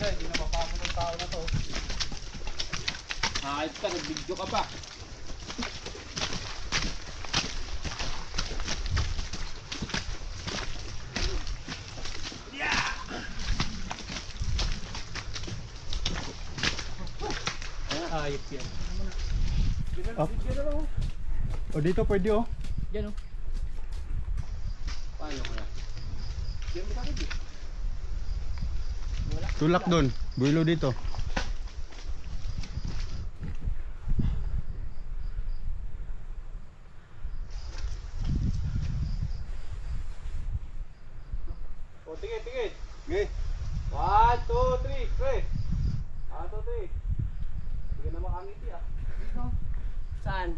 Wala, hindi na mapapasok ng tao na to. Kahit ka, nag-video ka pa. Ayos yan. Up. O dito pwede oh. Yan o. Paano kaya? Yan mo takit eh. Tulak doon. Builo dito. O, tingin, tingin. Okay. 1, 2, 3, pre. 1, 2, 3. Hindi ka na makangiti ah. Saan?